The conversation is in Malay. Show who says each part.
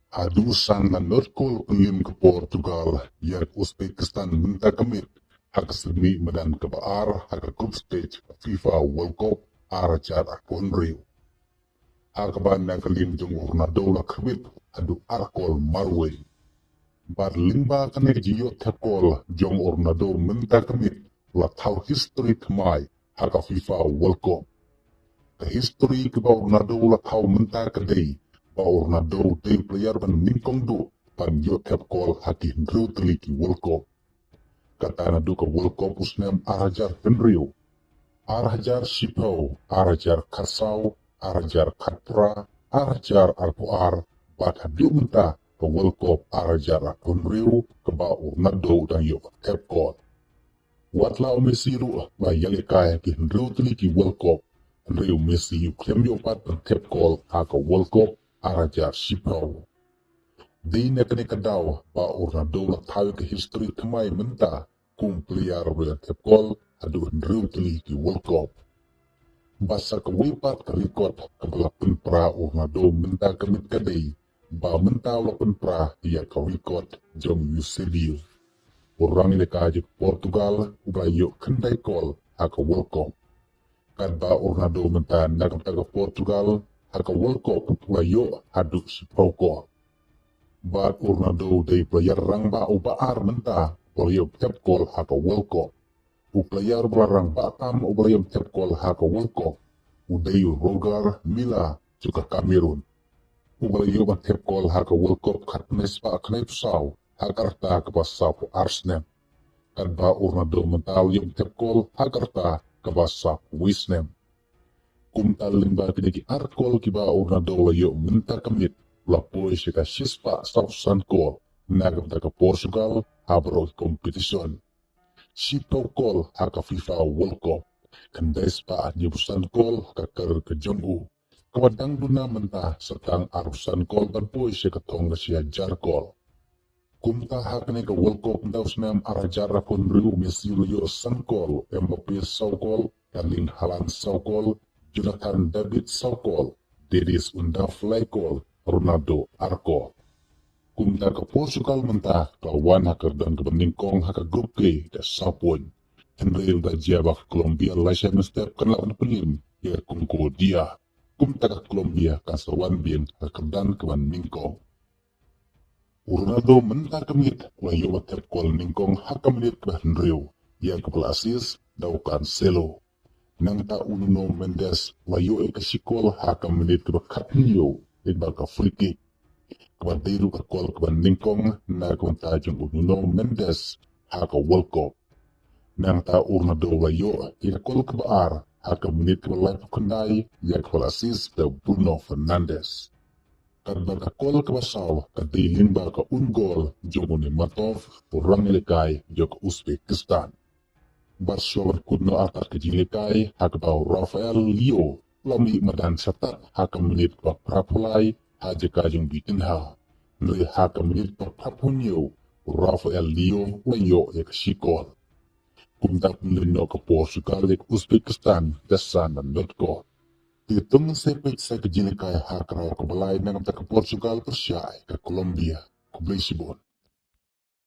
Speaker 1: haduh sang nanotko pengin ke Portugal yak Uzbekistan minta kemit hak semi medan kebaar hak group stage FIFA World Cup arajar akon riu hak ban kalim jong Ronaldo la kemit haduh arkol marwe bar limba kene jiyo tekol jong Ronaldo minta kemit la Thaw history thymmai hak FIFA World Cup ke history ke Ronaldo la Thaw minta kedai Ronaldo day player ban mingkong do pan yo tap call haki hendru teliki World Cup kata na do ke World Cup usnam arajar penrio arajar sipau arajar kasau arajar katra arajar arpuar bat hadu menta ke World Cup arajar penrio ke ba Ronaldo dan yo tap call watla Messi ru ba yale kai ki hendru teliki World Cup hendru Messi yu klem yo pat tap call haka World Cup arajar sipau. Di nekane kadaw ba Ronaldo la tayo ke history thymmai menta kung player wala tepkol haduh nriw tuli ki World Cup. Basa ka wipat ka record ka balapin pra Ronaldo menta kamit kadai ba menta walapin pra iya ka record jong Eusebio. Orang ini kaji Portugal ubayo kendai kol haka World Cup. Kad ba Ronaldo menta nakam taga Portugal haka World Cup ubayo haduh sipau ko. Bat Ronaldo day player rang ba ubaar menta ubayo tep kol haka World Cup. Player barang batam ubayo tep kol haka World Cup. Udayo Rogar Mila juga Cameroon. Ubayo ba tep kol haka World Cup katnes pa aknay pusaw hakarta kabasa po Arsenal. Kad ba Ronaldo mental yung tep kol hakarta kabasa po Wisnem. Kumtal limba pinagi arkol kiba Ronaldo layo menta kamit lapoy siya ka sispa sa usan kol nagamta ka Portugal habro kompetisyon. Sipaw kol haka FIFA World Cup kandes pa at nibusan kol kakar ka Jong-u. Kawadang duna menta satang arusan kol banpoy siya katong na siya jar kol. Kumta hakane ka World Cup daw sinam arajar akon riu Messi layo sang kol Mbappe saw kol Erling Haaland saw kol Jonathan David saw kol Dennis unda fly kol Ronaldo arko. Kumta ka Portugal menta kawan hakar dan kebandingkong haka grup K da sapon. Henril da jaba ka Colombia laisya mestep kanlawan pelim ya kungko dia. Kumta ka Colombia kasawan bien hakar dan kebandingkong. Ronaldo menta kemit layo watep kol ningkong haka menit ka Henril ya kepala asis daw Cancelo. Nang ta Nuno Mendes layo ikasikol haka menit ka Coutinho iba ka free kick. Kabadiru ka kol kabandingkong na kuntajong Nuno Mendes haka World Cup. Nang ta Ronaldo layo ikakol kabaar haka menit ka live kunday ya kepala asis daw Bruno Fernandes. Kadba ka kol kabasaw kadilin ba ka ungol jong Matov orang ilikay jok Uzbekistan. Barcelona kudno atar kejilikay hakabaw Rafael Leo lami madan satat haka menit pa prapulay haja kajong bitinha. Nri haka menit pa prapunyo Rafael Leo layo eksikol. Kumta pumlino ka Portugal ek Uzbekistan dasan dan .co. Titung sepet sa kejilikay hakaraw kabalay ng ka Portugal persyay ka Colombia kublisibon.